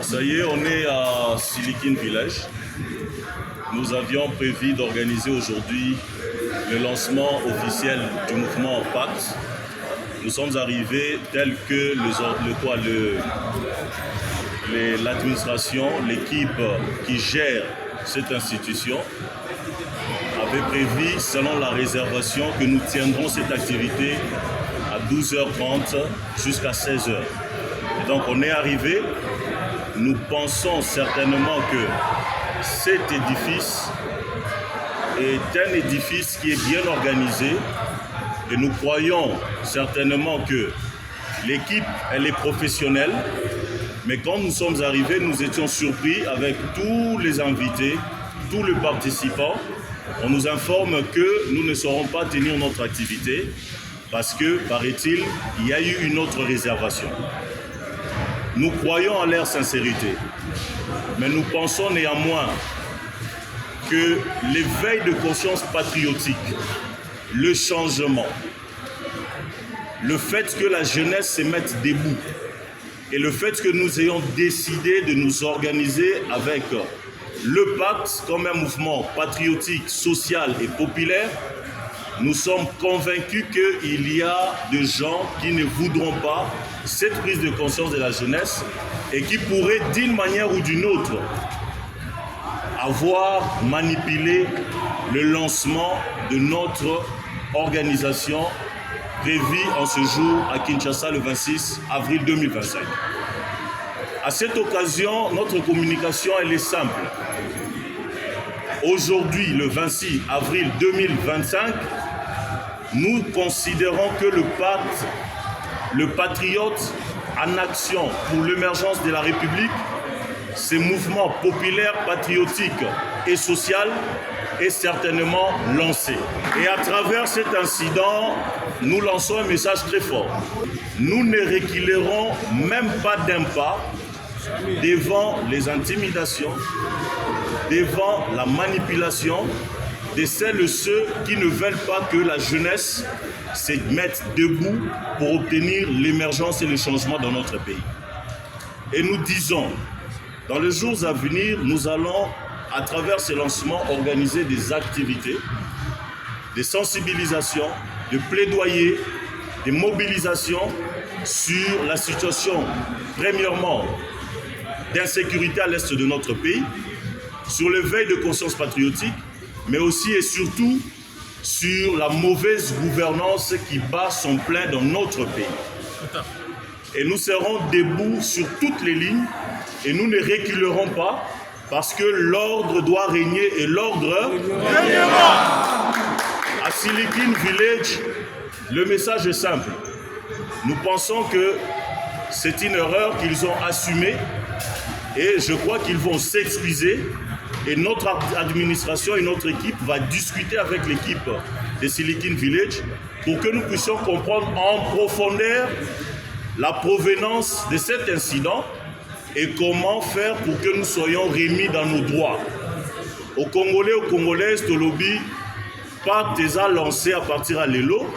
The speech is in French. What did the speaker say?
Ça y est, on est à Silicon Village. Nous avions prévu d'organiser aujourd'hui le lancement officiel du mouvement Pacte. Nous sommes arrivés tel que l'administration, l'équipe qui gère cette institution avait prévu, selon la réservation, que nous tiendrons cette activité à 12h30 jusqu'à 16h. Et donc on est arrivé. Nous pensons certainement que cet édifice est un édifice qui est bien organisé et nous croyons certainement que l'équipe, elle est professionnelle, mais quand nous sommes arrivés, nous étions surpris avec tous les invités, tous les participants. On nous informe que nous ne saurons pas tenir notre activité parce que, paraît-il, il y a eu une autre réservation. Nous croyons en leur sincérité, mais nous pensons néanmoins que l'éveil de conscience patriotique, le changement, le fait que la jeunesse se mette debout et le fait que nous ayons décidé de nous organiser avec le Pacte comme un mouvement patriotique, social et populaire, nous sommes convaincus qu'il y a des gens qui ne voudront pas cette prise de conscience de la jeunesse et qui pourraient, d'une manière ou d'une autre, avoir manipulé le lancement de notre organisation prévue en ce jour à Kinshasa le 26 avril 2025. À cette occasion, notre communication elle est simple. Aujourd'hui, le 26 avril 2025, nous considérons que le Pacte, le Patriote en action pour l'émergence de la République, ce mouvement populaire, patriotique et social est certainement lancé. Et à travers cet incident, nous lançons un message très fort. Nous ne reculerons même pas d'un pas devant les intimidations, devant la manipulation de celles et ceux qui ne veulent pas que la jeunesse se mette debout pour obtenir l'émergence et le changement dans notre pays. Et nous disons, dans les jours à venir, nous allons, à travers ces lancements, organiser des activités, des sensibilisations, de plaidoyer, des mobilisations sur la situation, premièrement, d'insécurité à l'est de notre pays, sur l'éveil de conscience patriotique, mais aussi et surtout sur la mauvaise gouvernance qui bat son plein dans notre pays. Et nous serons debout sur toutes les lignes et nous ne reculerons pas parce que l'ordre doit régner et l'ordre régnera. À Silicon Village, le message est simple. Nous pensons que c'est une erreur qu'ils ont assumée et je crois qu'ils vont s'excuser. Et notre administration et notre équipe va discuter avec l'équipe de Silicon Village pour que nous puissions comprendre en profondeur la provenance de cet incident et comment faire pour que nous soyons remis dans nos droits. Aux Congolais, aux Congolaises, au lobby, Pacte a lancé à partir à l'élo